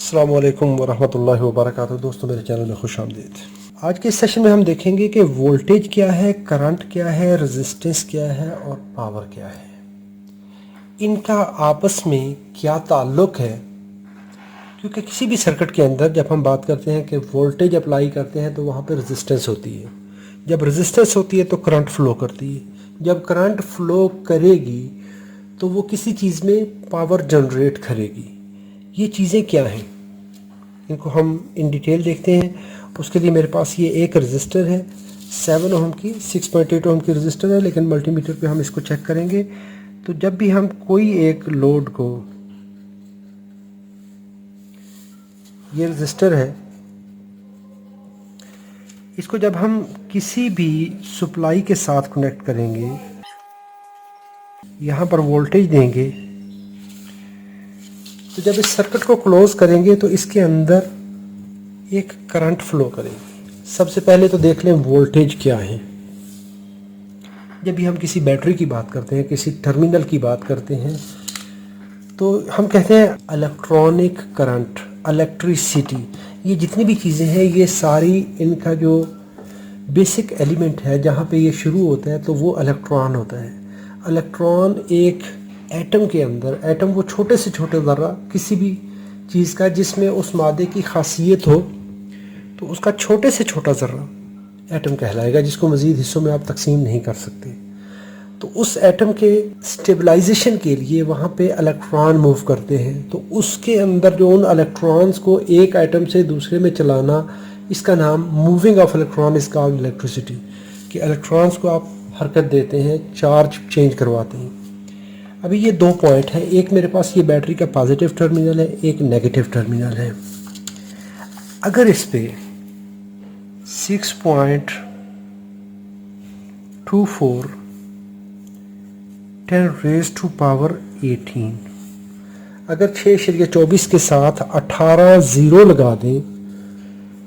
अस्सलाम वालेकुम वरहमतुल्लाहि वबरकातुहू। दोस्तों, मेरे चैनल में खुश आमदीद। आज के इस सेशन में हम देखेंगे कि वोल्टेज क्या है, करंट क्या है, रेजिस्टेंस क्या है और पावर क्या है। इनका आपस में क्या ताल्लुक है, क्योंकि किसी भी सर्किट के अंदर जब हम बात करते हैं कि वोल्टेज अप्लाई करते हैं तो वहाँ पर रेजिस्टेंस होती है। जब रेजिस्टेंस होती है तो करंट फ्लो करती है। जब करंट फ्लो करेगी तो वो किसी चीज़ में पावर जनरेट करेगी। ये चीज़ें क्या हैं, इनको हम इन डिटेल देखते हैं। उसके लिए मेरे पास ये एक रजिस्टर है 7 ओम की, 6.8 ओम की रजिस्टर है, लेकिन मल्टीमीटर पे हम इसको चेक करेंगे। तो जब भी हम कोई एक लोड को, ये रजिस्टर है, इसको जब हम किसी भी सप्लाई के साथ कनेक्ट करेंगे, यहाँ पर वोल्टेज देंगे, तो जब इस सर्किट को क्लोज करेंगे तो इसके अंदर एक करंट फ्लो करेगी। सबसे पहले तो देख लें वोल्टेज क्या है। जब भी हम किसी बैटरी की बात करते हैं, किसी टर्मिनल की बात करते हैं, तो हम कहते हैं इलेक्ट्रॉनिक करंट, इलेक्ट्रिसिटी। ये जितनी भी चीज़ें हैं, ये सारी इनका जो बेसिक एलिमेंट है जहाँ पे ये शुरू होता है, तो वो इलेक्ट्रॉन होता है। इलेक्ट्रॉन एक एटम के अंदर, एटम वो छोटे से छोटे ज़र्रा किसी भी चीज़ का जिसमें उस मादे की खासियत हो, तो उसका छोटे से छोटा ज़र्रा एटम कहलाएगा, जिसको मज़ीद हिस्सों में आप तकसीम नहीं कर सकते। तो उस एटम के स्टेबलाइजेशन के लिए वहाँ पे इलेक्ट्रॉन मूव करते हैं। तो उसके अंदर जो उन इलेक्ट्रॉन्स को एक एटम से दूसरे में चलाना, इसका नाम moving of electron is called electricity. कि इलेक्ट्रॉन्स को आप हरकत देते हैं, चार्ज चेंज करवाते हैं। अभी ये दो पॉइंट है, एक मेरे पास ये बैटरी का पॉजिटिव टर्मिनल है, एक नेगेटिव टर्मिनल है। अगर इस पे 6.24 10⁻⁸ अगर 6.24 के साथ 18 ज़ीरो लगा दें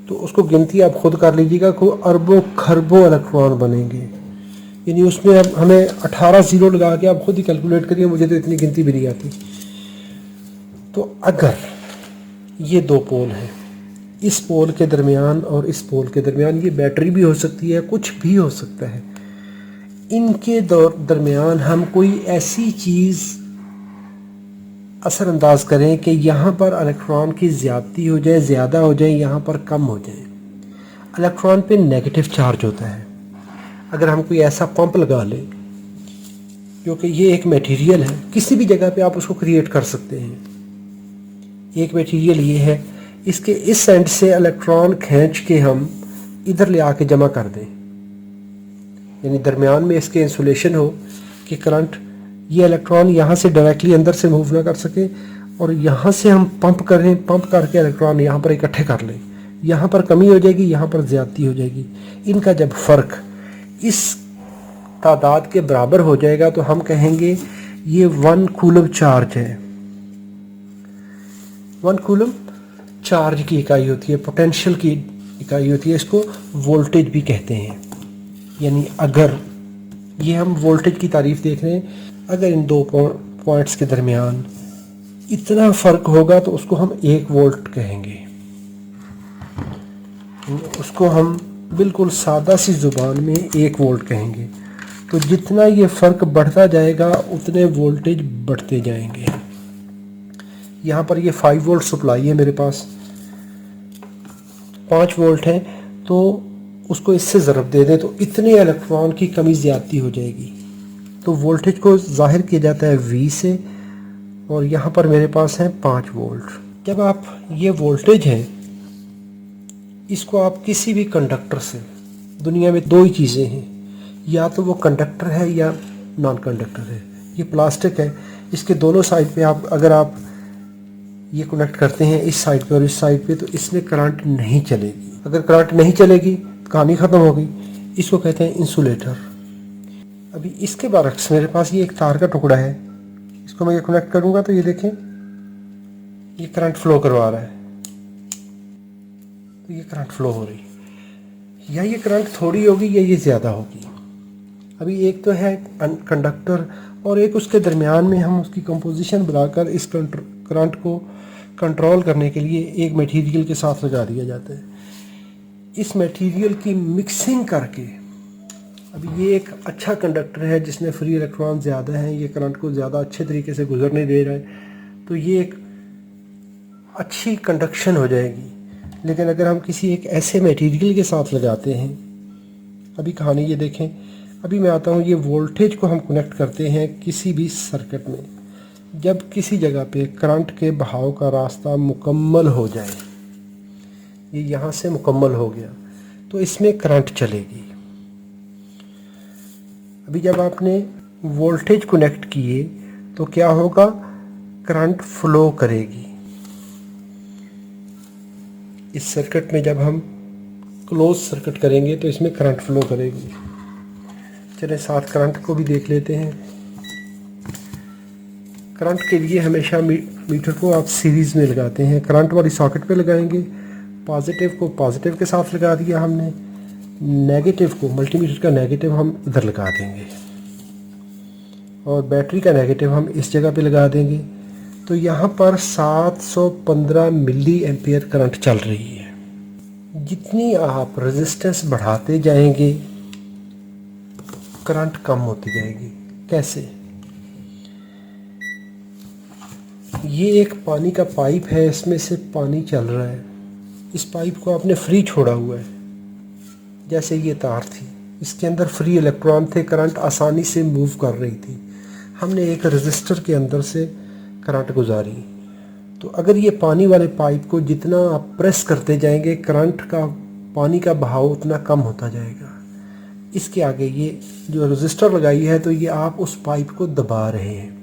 तो उसको गिनती आप खुद कर लीजिएगा को अरबों खरबों इलेक्ट्रॉन बनेंगे। यानी उसमें अब हमें 18 ज़ीरो लगा के आप खुद ही कैलकुलेट करिए, मुझे तो इतनी गिनती भी नहीं आती। तो अगर ये दो पोल हैं, इस पोल के दरमियान और इस पोल के दरमियान, ये बैटरी भी हो सकती है, कुछ भी हो सकता है, इनके दरमियान हम कोई ऐसी चीज़ असरअंदाज करें कि यहाँ पर इलेक्ट्रॉन की ज़्यादती हो जाए, ज़्यादा हो जाए, यहाँ पर कम हो जाए। इलेक्ट्रॉन पे नेगेटिव चार्ज होता है। अगर हम कोई ऐसा पंप लगा लें, क्योंकि ये एक मटेरियल है, किसी भी जगह पे आप उसको क्रिएट कर सकते हैं। एक मटेरियल ये है, इसके इस एंड से इलेक्ट्रॉन खींच के हम इधर ले आके जमा कर दें, यानी दरमियान में इसके इंसुलेशन हो कि करंट, ये इलेक्ट्रॉन यहाँ से डायरेक्टली अंदर से मूव ना कर सके, और यहाँ से हम पंप करें, पंप करके इलेक्ट्रॉन यहाँ पर इकट्ठे कर लें। यहाँ पर कमी हो जाएगी, यहाँ पर ज़्यादती हो जाएगी। इनका जब फ़र्क इस तादाद के बराबर हो जाएगा तो हम कहेंगे ये 1 कूलम चार्ज है। 1 कूलम चार्ज की इकाई होती है, पोटेंशियल की इकाई होती है, इसको वोल्टेज भी कहते हैं। यानी अगर ये हम वोल्टेज की तारीफ देख रहे हैं, अगर इन दो पॉइंट्स के दरमियान इतना फ़र्क होगा तो उसको हम 1 वोल्ट कहेंगे। उसको हम बिल्कुल सादा सी ज़ुबान में 1 वोल्ट कहेंगे। तो जितना ये फ़र्क बढ़ता जाएगा उतने वोल्टेज बढ़ते जाएंगे। यहाँ पर ये 5 वोल्ट सप्लाई है मेरे पास, 5 वोल्ट है, तो उसको इससे ज़रब दे दें तो इतने इलेक्ट्रॉन की कमी ज़्यादती हो जाएगी। तो वोल्टेज को ज़ाहिर किया जाता है V से, और यहाँ पर मेरे पास है 5 वोल्ट। जब आप ये वोल्टेज है, इसको आप किसी भी कंडक्टर से, दुनिया में दो ही चीज़ें हैं, या तो वो कंडक्टर है या नॉन कंडक्टर है। ये प्लास्टिक है, इसके दोनों साइड पे आप अगर आप ये कनेक्ट करते हैं इस साइड पे और इस साइड पे, तो इसमें करंट नहीं चलेगी। अगर करंट नहीं चलेगी तो कहानी ख़त्म हो गई। इसको कहते हैं इंसुलेटर। अभी इसके बरक्स मेरे पास ये एक तार का टुकड़ा है, इसको मैं ये कनेक्ट करूँगा तो ये देखें, ये करंट फ्लो करवा रहा है, तो ये करंट फ्लो हो रही है। या ये करंट थोड़ी होगी या ये ज़्यादा होगी। अभी एक तो है कंडक्टर, और एक उसके दरमियान में हम उसकी कंपोजिशन बनाकर इस करंट को कंट्रोल करने के लिए एक मटेरियल के साथ लगा दिया जाता है। इस मटेरियल की मिक्सिंग करके, अब ये एक अच्छा कंडक्टर है जिसमें फ्री इलेक्ट्रॉन ज़्यादा हैं, ये करंट को ज़्यादा अच्छे तरीके से गुजरने दे रहा है, तो ये एक अच्छी कंडक्शन हो जाएगी। लेकिन अगर हम किसी एक ऐसे मटेरियल के साथ लगाते हैं, अभी कहानी ये देखें, अभी मैं आता हूँ, ये वोल्टेज को हम कनेक्ट करते हैं किसी भी सर्किट में। जब किसी जगह पे करंट के बहाव का रास्ता मुकम्मल हो जाए, ये यहाँ से मुकम्मल हो गया, तो इसमें करंट चलेगी। अभी जब आपने वोल्टेज कनेक्ट किए तो क्या होगा, करंट फ्लो करेगी। इस सर्किट में जब हम क्लोज सर्किट करेंगे तो इसमें करंट फ्लो करेगी। चलिए साथ करंट को भी देख लेते हैं। करंट के लिए हमेशा मीटर को आप सीरीज़ में लगाते हैं, करंट वाली सॉकेट पे लगाएंगे, पॉजिटिव को पॉजिटिव के साथ लगा दिया हमने, नेगेटिव को, मल्टीमीटर का नेगेटिव हम इधर लगा देंगे और बैटरी का नेगेटिव हम इस जगह पे लगा देंगे। तो यहाँ पर 715 मिली एम्पियर करंट चल रही है। जितनी आप रेजिस्टेंस बढ़ाते जाएंगे करंट कम होती जाएगी। कैसे? ये एक पानी का पाइप है, इसमें से पानी चल रहा है, इस पाइप को आपने फ्री छोड़ा हुआ है। जैसे ये तार थी, इसके अंदर फ्री इलेक्ट्रॉन थे, करंट आसानी से मूव कर रही थी। हमने एक रेजिस्टर के अंदर से करंट गुजारी, तो अगर ये पानी वाले पाइप को जितना आप प्रेस करते जाएंगे, करंट का, पानी का बहाव उतना कम होता जाएगा। इसके आगे ये जो रेजिस्टर लगाई है, तो ये आप उस पाइप को दबा रहे हैं।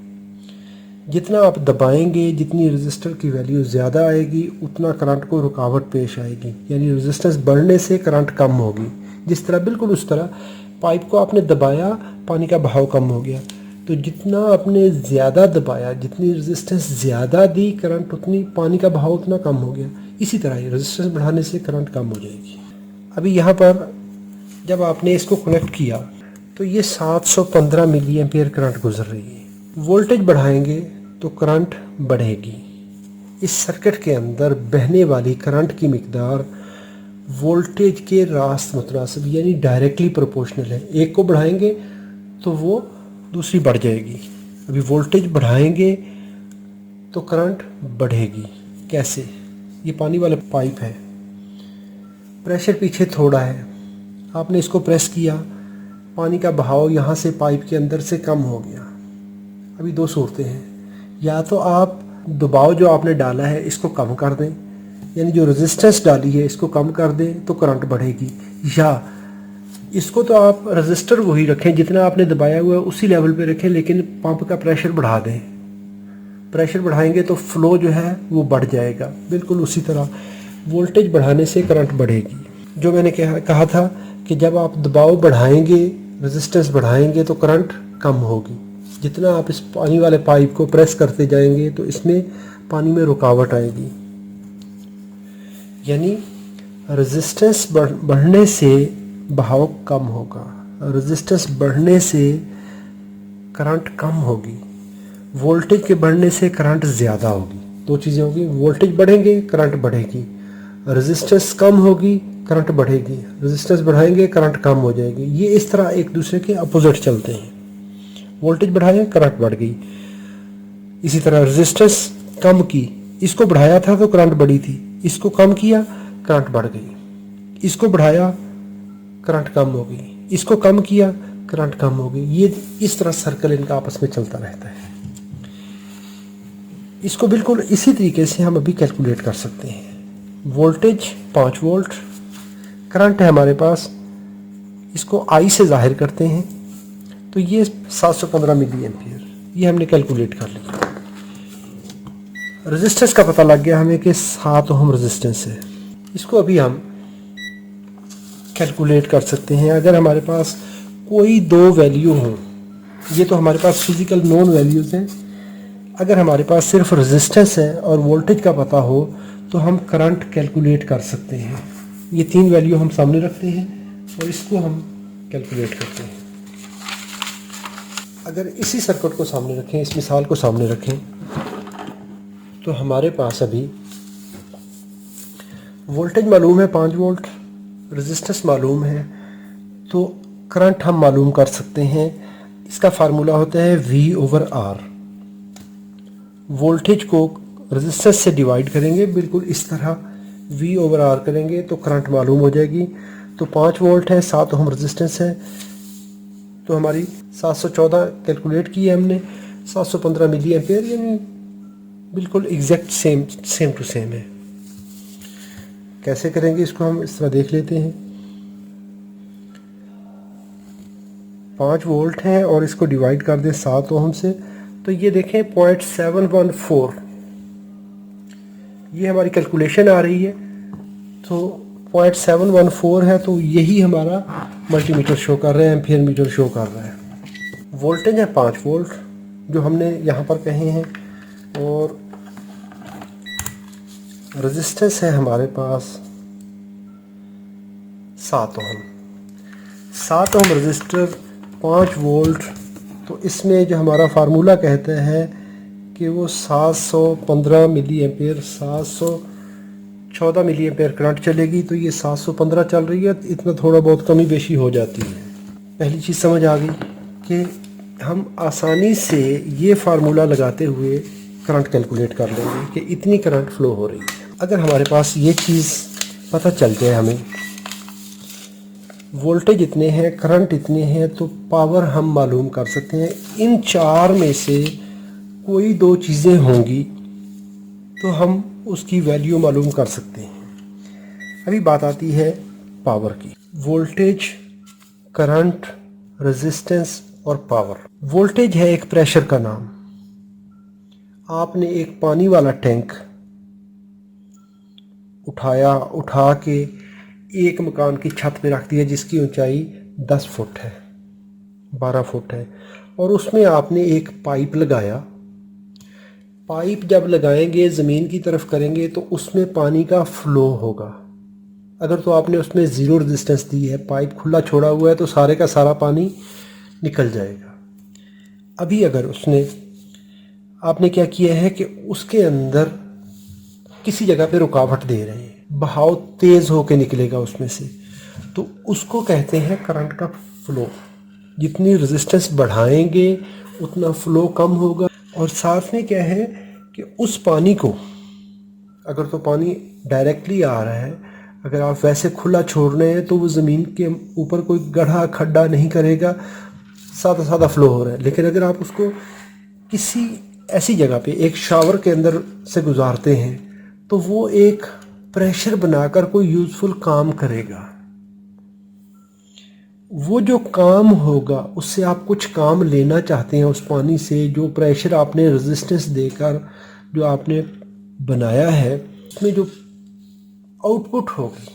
जितना आप दबाएंगे, जितनी रेजिस्टर की वैल्यू ज़्यादा आएगी, उतना करंट को रुकावट पेश आएगी, यानी रेजिस्टेंस बढ़ने से करंट कम होगी। जिस तरह, बिल्कुल उस तरह पाइप को आपने दबाया, पानी का बहाव कम हो गया। तो जितना आपने ज़्यादा दबाया, जितनी रेजिस्टेंस ज़्यादा दी, करंट उतनी, पानी का बहाव उतना कम हो गया। इसी तरह ये रेजिस्टेंस बढ़ाने से करंट कम हो जाएगी। अभी यहाँ पर जब आपने इसको कनेक्ट किया तो ये 715 मिली एम्पियर करंट गुजर रही है। वोल्टेज बढ़ाएंगे तो करंट बढ़ेगी। इस सर्किट के अंदर बहने वाली करंट की मिकदार वोल्टेज के रास्त मुतनासिब, यानी डायरेक्टली प्रोपोर्शनल है। एक को बढ़ाएंगे तो वो दूसरी बढ़ जाएगी। अभी वोल्टेज बढ़ाएंगे तो करंट बढ़ेगी। कैसे? ये पानी वाला पाइप है, प्रेशर पीछे थोड़ा है, आपने इसको प्रेस किया, पानी का बहाव यहाँ से पाइप के अंदर से कम हो गया। अभी दो सूरतें हैं, या तो आप दबाव जो आपने डाला है इसको कम कर दें, यानी जो रेजिस्टेंस डाली है इसको कम कर दें तो करंट बढ़ेगी, या इसको तो आप रेजिस्टर वही रखें जितना आपने दबाया हुआ है उसी लेवल पे रखें, लेकिन पंप का प्रेशर बढ़ा दें। प्रेशर बढ़ाएंगे तो फ्लो जो है वो बढ़ जाएगा। बिल्कुल उसी तरह वोल्टेज बढ़ाने से करंट बढ़ेगी। जो मैंने कहा था कि जब आप दबाव बढ़ाएंगे, रेजिस्टेंस बढ़ाएंगे तो करंट कम होगी। जितना आप इस पानी वाले पाइप को प्रेस करते जाएंगे तो इसमें पानी में रुकावट आएगी, यानी रेजिस्टेंस बढ़ने से बहाव कम होगा, रेजिस्टेंस बढ़ने से करंट कम होगी, वोल्टेज के बढ़ने से करंट ज़्यादा होगी। दो चीज़ें होगी, वोल्टेज बढ़ेंगे करंट बढ़ेगी, रेजिस्टेंस कम होगी करंट बढ़ेगी, रेजिस्टेंस बढ़ाएंगे करंट कम हो जाएगी। ये इस तरह एक दूसरे के अपोजिट चलते हैं। वोल्टेज बढ़ाया करंट बढ़ गई, इसी तरह रेजिस्टेंस कम की, इसको बढ़ाया था तो करंट बढ़ी थी, इसको कम किया करंट बढ़ गई, इसको बढ़ाया करंट कम हो गई, इसको कम किया करंट कम हो गई। ये इस तरह सर्कल इनका आपस में चलता रहता है। इसको बिल्कुल इसी तरीके से हम अभी कैलकुलेट कर सकते हैं। वोल्टेज 5 वोल्ट, करंट है हमारे पास, इसको I से जाहिर करते हैं, तो ये 715 मिली एम्पियर, ये हमने कैलकुलेट कर लिया। रेजिस्टेंस का पता लग गया हमें कि 7 ओम रेजिस्टेंस है। इसको अभी हम कैलकुलेट कर सकते हैं। अगर हमारे पास कोई दो वैल्यू हो, ये तो हमारे पास फिजिकल नॉन वैल्यूज़ हैं, अगर हमारे पास सिर्फ रेजिस्टेंस है और वोल्टेज का पता हो तो हम करंट कैलकुलेट कर सकते हैं। ये 3 वैल्यू हम सामने रखते हैं और इसको हम कैलकुलेट करते हैं। अगर इसी सर्किट को सामने रखें, इस मिसाल को सामने रखें, तो हमारे पास अभी वोल्टेज मालूम है 5 वोल्ट, रेजिस्टेंस मालूम है, तो करंट हम मालूम कर सकते हैं। इसका फार्मूला होता है V/R। वोल्टेज को रेजिस्टेंस से डिवाइड करेंगे, बिल्कुल इस तरह V/R करेंगे तो करंट मालूम हो जाएगी। तो 5 वोल्ट है, 7 ओम रेजिस्टेंस है, तो हमारी 714 कैलकुलेट की है हमने, 715 मिली एम्पेयर, यानी बिल्कुल एग्जैक्ट सेम टू सेम है। कैसे करेंगे इसको हम इस तरह देख लेते हैं। 5 वोल्ट है और इसको डिवाइड कर दें 7 ओम से, तो ये देखें 0.714, ये हमारी कैलकुलेशन आ रही है। तो 0.714 है, तो यही हमारा मल्टीमीटर शो कर रहे हैं, एम्पियर मीटर शो कर रहा है। वोल्टेज है 5 वोल्ट जो हमने यहाँ पर कहे हैं, और रेजिस्टेंस है हमारे पास 7 ओम। 7 ओम रेजिस्टर 5 वोल्ट, तो इसमें जो हमारा फार्मूला कहता है कि वो 715 milli ampere, 714 milli ampere current चलेगी, तो ये 715 चल रही है। इतना थोड़ा बहुत कमी बेशी हो जाती है। पहली चीज़ समझ आ गई कि हम आसानी से ये फार्मूला लगाते हुए करंट कैलकुलेट कर लेंगे कि इतनी करंट फ्लो हो रही है। अगर हमारे पास ये चीज़ पता चल जाए, हमें वोल्टेज इतने हैं, करंट इतने हैं, तो पावर हम मालूम कर सकते हैं। इन 4 में से कोई 2 चीज़ें होंगी तो हम उसकी वैल्यू मालूम कर सकते हैं। अभी बात आती है पावर की। वोल्टेज, करंट, रेजिस्टेंस और पावर। वोल्टेज है एक प्रेशर का नाम। आपने एक पानी वाला टैंक उठा के एक मकान की छत पे रख दिया जिसकी ऊंचाई 10 फुट है, 12 फुट है, और उसमें आपने एक पाइप लगाया। पाइप जब लगाएंगे, ज़मीन की तरफ करेंगे, तो उसमें पानी का फ्लो होगा। अगर तो आपने उसमें ज़ीरो रेजिस्टेंस दी है, पाइप खुला छोड़ा हुआ है, तो सारे का सारा पानी निकल जाएगा। अभी अगर आपने क्या किया है कि उसके अंदर किसी जगह पे रुकावट दे रहे हैं, बहाव तेज़ होके निकलेगा उसमें से, तो उसको कहते हैं करंट का फ्लो। जितनी रेजिस्टेंस बढ़ाएंगे उतना फ्लो कम होगा। और साथ में क्या है कि उस पानी को, अगर तो पानी डायरेक्टली आ रहा है, अगर आप वैसे खुला छोड़ रहे हैं तो वो ज़मीन के ऊपर कोई गड्ढा खड्डा नहीं करेगा, सादा सादा फ्लो हो रहा है। लेकिन अगर आप उसको किसी ऐसी जगह पे एक शावर के अंदर से गुजारते हैं, तो वो एक प्रेशर बनाकर कोई यूज़फुल काम करेगा। वो जो काम होगा, उससे आप कुछ काम लेना चाहते हैं उस पानी से, जो प्रेशर आपने रेजिस्टेंस देकर जो आपने बनाया है, उसमें जो आउटपुट होगी,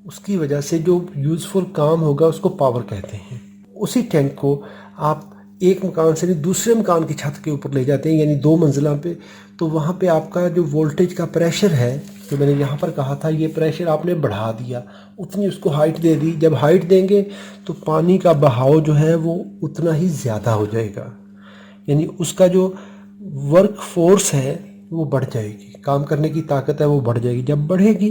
उसकी वजह से जो यूज़फुल काम होगा, उसको पावर कहते हैं। उसी टैंक को आप एक मकान से दूसरे मकान की छत के ऊपर ले जाते हैं, यानी 2 मंजिला पे, तो वहाँ पे आपका जो वोल्टेज का प्रेशर है, जो मैंने यहाँ पर कहा था, ये प्रेशर आपने बढ़ा दिया, उतनी उसको हाइट दे दी। जब हाइट देंगे तो पानी का बहाव जो है वो उतना ही ज़्यादा हो जाएगा, यानी उसका जो वर्क फोर्स है वो बढ़ जाएगी, काम करने की ताकत है वो बढ़ जाएगी। जब बढ़ेगी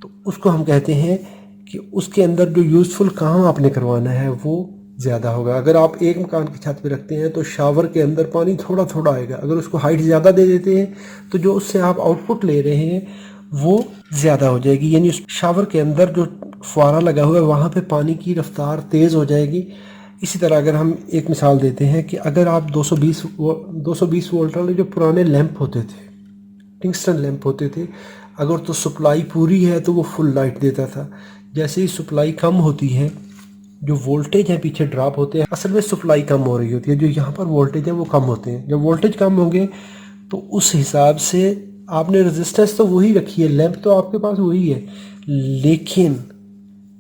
तो उसको हम कहते हैं कि उसके अंदर जो यूज़फुल काम आपने करवाना है वो ज़्यादा होगा। अगर आप एक मकान की छत पे रखते हैं तो शावर के अंदर पानी थोड़ा थोड़ा आएगा। अगर उसको हाइट ज़्यादा दे देते हैं तो जो उससे आप आउटपुट ले रहे हैं वो ज़्यादा हो जाएगी, यानी उस शावर के अंदर जो फुवारा लगा हुआ है वहाँ पे पानी की रफ्तार तेज़ हो जाएगी। इसी तरह अगर हम एक मिसाल देते हैं कि अगर आप 220 वोल्ट वाले जो पुराने लैंप होते थे, टंगस्टन लैंप होते थे, अगर तो सप्लाई पूरी है तो वो फुल लाइट देता था। जैसे ही सप्लाई कम होती है, जो वोल्टेज है पीछे ड्रॉप होते हैं, असल में सप्लाई कम हो रही होती है, जो यहाँ पर वोल्टेज है वो कम होते हैं। जब वोल्टेज कम होंगे तो उस हिसाब से आपने रेजिस्टेंस तो वही रखी है, लैंप तो आपके पास वही है, लेकिन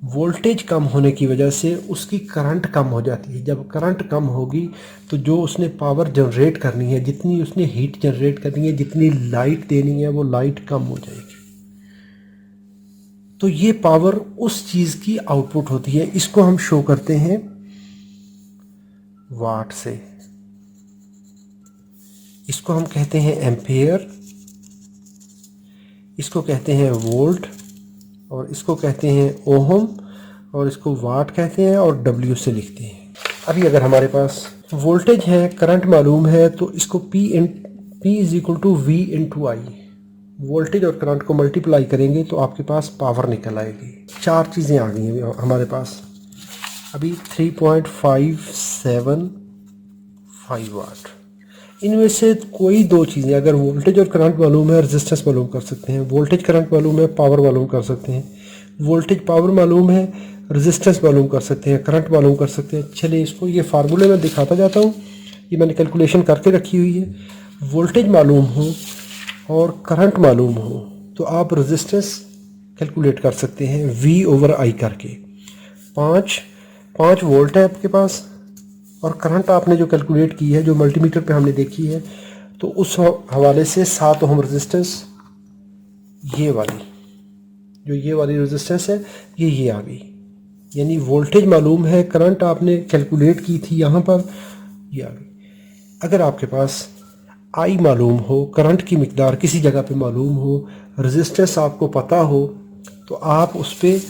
वोल्टेज कम होने की वजह से उसकी करंट कम हो जाती है। जब करंट कम होगी तो जो उसने पावर जनरेट करनी है, जितनी उसने हीट जनरेट करनी है, जितनी लाइट देनी है, वो लाइट कम हो जाएगी। तो ये पावर उस चीज़ की आउटपुट होती है। इसको हम शो करते हैं वाट से। इसको हम कहते हैं एम्पेयर, इसको कहते हैं वोल्ट, और इसको कहते हैं ओहम, और इसको वाट कहते हैं, और डब्ल्यू से लिखते हैं। अभी अगर हमारे पास वोल्टेज है, करंट मालूम है, तो इसको P is equal to V into I, voltage और करंट को मल्टीप्लाई करेंगे तो आपके पास पावर निकल आएगी। 4 चीज़ें आ गई हैं हमारे पास अभी। 3.575 वाट। इनमें से कोई 2 चीज़ें, अगर वोल्टेज और करंट मालूम है, रेजिस्टेंस मालूम कर सकते हैं। वोल्टेज करंट मालूम है, पावर मालूम कर सकते हैं। वोल्टेज पावर मालूम है, रेजिस्टेंस मालूम कर सकते हैं, करंट मालूम कर सकते हैं। चलिए इसको ये फार्मूले में दिखाता जाता हूँ। ये मैंने कैलकुलेशन करके रखी हुई है। वोल्टेज मालूम हो और करंट मालूम हो तो आप रेजिस्टेंस कैलकुलेट कर सकते हैं V/I करके। 5 वोल्ट है आपके पास, और करंट आपने जो कैलकुलेट की है, जो मल्टीमीटर पे हमने देखी है, तो उस हवाले से 7 ओम रेजिस्टेंस, ये वाली रेजिस्टेंस है, ये आ गई। यानी वोल्टेज मालूम है, करंट आपने कैलकुलेट की थी यहाँ पर, ये आ गई। अगर आपके पास I मालूम हो, करंट की मिकदार किसी जगह पे मालूम हो, रेजिस्टेंस आपको पता हो, तो आप उस पर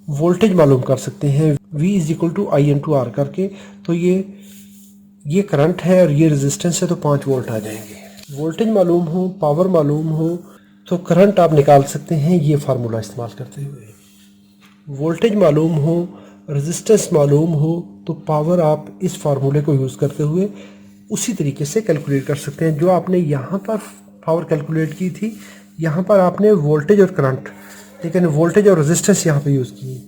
वोल्टेज मालूम कर सकते हैं V is equal to I into R करके। तो ये करंट है और ये रेजिस्टेंस है, तो 5 वोल्ट आ जाएंगे। वोल्टेज मालूम हो, पावर मालूम हो, तो करंट आप निकाल सकते हैं ये फार्मूला इस्तेमाल करते हुए। वोल्टेज मालूम हो, रेजिस्टेंस मालूम हो, तो पावर आप इस फार्मूले को यूज़ करते हुए उसी तरीके से कैलकुलेट कर सकते हैं। जो आपने यहाँ पर पावर कैलकुलेट की थी, यहाँ पर आपने वोल्टेज और करंट, लेकिन वोल्टेज और रेजिस्टेंस यहाँ पे यूज़ किए।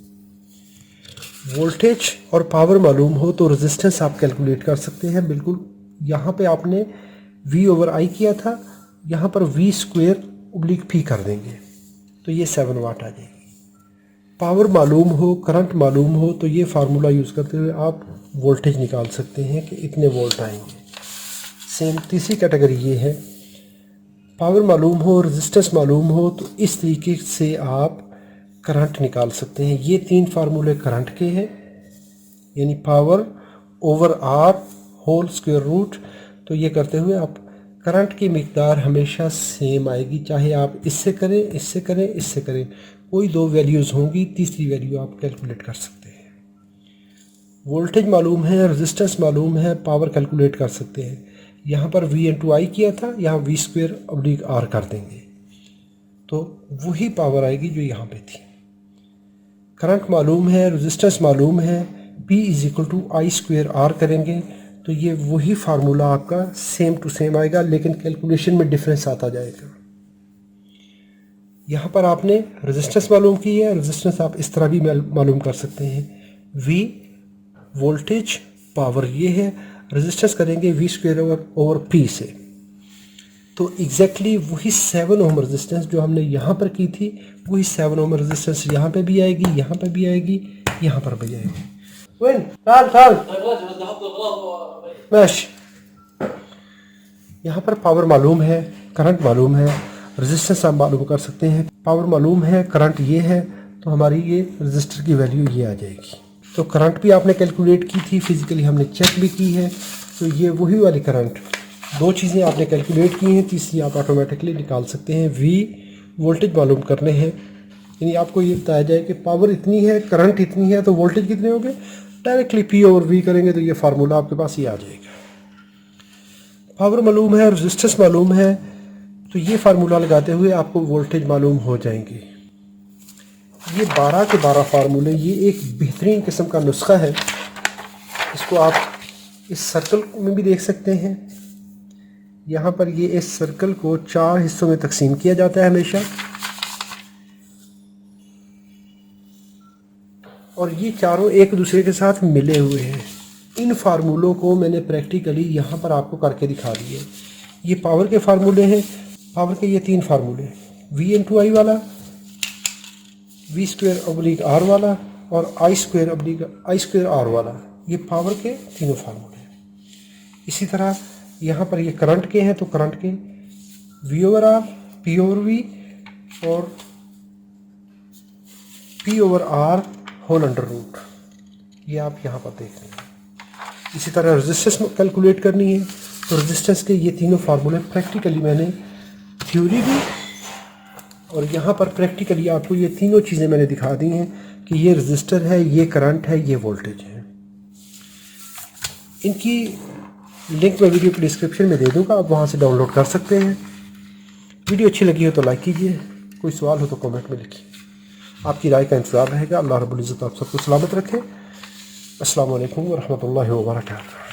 वोल्टेज और पावर मालूम हो तो रेजिस्टेंस आप कैलकुलेट कर सकते हैं। बिल्कुल यहाँ पे आपने V/I किया था, यहाँ पर V²/P कर देंगे तो ये 7 वाट आ जाएगी। पावर मालूम हो, करंट मालूम हो, तो ये फार्मूला यूज़ करते हुए आप वोल्टेज निकाल सकते हैं कि इतने वोल्ट आएंगे। सेम तीसरी कैटेगरी ये है, पावर मालूम हो, रेजिस्टेंस मालूम हो, तो इस तरीके से आप करंट निकाल सकते हैं। ये 3 फार्मूले करंट के हैं, यानी power over R whole square root. तो ये करते हुए आप करंट की मिकदार हमेशा सेम आएगी, चाहे आप इससे करें, इससे करें, इससे करें, कोई 2 वैल्यूज़ होंगी, तीसरी वैल्यू आप कैलकुलेट कर सकते हैं। वोल्टेज मालूम है, रेजिस्टेंस मालूम है, पावर कैलकुलेट कर सकते हैं। यहाँ पर V इंटू I किया था, यहाँ V²/R कर देंगे तो वही पावर आएगी जो यहाँ पे थी। करंट मालूम है, रेजिस्टेंस मालूम है, P is equal to I²R करेंगे तो ये वही फार्मूला आपका सेम टू सेम आएगा, लेकिन कैलकुलेशन में डिफरेंस आता जाएगा। यहाँ पर आपने रेजिस्टेंस मालूम की है, रेजिस्टेंस आप इस तरह भी मालूम कर सकते हैं। V वोल्टेज, पावर ये है, रेजिस्टेंस करेंगे V²/P से। तो एग्जैक्टली वही 7 ओम रेजिस्टेंस जो हमने यहाँ पर की थी, वही 7 ओम रेजिस्टेंस यहाँ पे भी आएगी, यहाँ पे भी आएगी, यहाँ पर भी आएगी। यहाँ पर पावर मालूम है, करंट मालूम है, रेजिस्टेंस आप मालूम कर सकते हैं। पावर मालूम है, करंट ये है, तो हमारी ये रजिस्टर की वैल्यू ये आ जाएगी। तो करंट भी आपने कैलकुलेट की थी, फिजिकली हमने चेक भी की है, तो ये वही वाली करंट। 2 चीज़ें आपने कैलकुलेट की हैं, तीसरी आप ऑटोमेटिकली निकाल सकते हैं। V वोल्टेज मालूम करने हैं, यानी आपको ये बताया जाए कि पावर इतनी है, करंट इतनी है, तो वोल्टेज कितने होंगे, डायरेक्टली P/V करेंगे तो ये फार्मूला आपके पास ये आ जाएगा। पावर मालूम है, रेजिस्टेंस मालूम है, तो ये फार्मूला लगाते हुए आपको वोल्टेज मालूम हो जाएंगे। ये 12 के 12 फार्मूले, ये एक बेहतरीन किस्म का नुस्खा है। इसको आप इस सर्कल में भी देख सकते हैं। यहाँ पर ये इस सर्कल को 4 हिस्सों में तकसीम किया जाता है हमेशा, और ये चारों एक दूसरे के साथ मिले हुए हैं। इन फार्मूलों को मैंने प्रैक्टिकली यहाँ पर आपको करके दिखा दिए। ये पावर के फार्मूले हैं, पावर के ये 3 फार्मूले, V इंटू आई वाला, V²/R वाला और I²R वाला, ये पावर के तीनों फार्मूले हैं। इसी तरह यहाँ पर ये करंट के हैं, तो करंट के V/R, P/V और P/R होल अंडर रूट, ये आप यहाँ पर देख रहे हैं। इसी तरह रेजिस्टेंस कैलकुलेट करनी है, तो रेजिस्टेंस के ये तीनों फार्मूले प्रैक्टिकली मैंने थ्योरी भी और यहाँ पर प्रैक्टिकली आपको ये तीनों चीज़ें मैंने दिखा दी हैं कि ये रजिस्टर है, ये करंट है, ये वोल्टेज है। इनकी लिंक मैं वीडियो के डिस्क्रिप्शन में दे दूँगा, आप वहाँ से डाउनलोड कर सकते हैं। वीडियो अच्छी लगी हो तो लाइक कीजिए, कोई सवाल हो तो कमेंट में लिखिए। आपकी राय का इंतज़ार रहेगा। अल्लाह रब्बुल इज़्ज़त आप सबको सलामत रखे। अस्सलामु अलैकुम व रहमतुल्लाहि व बरकातुहू।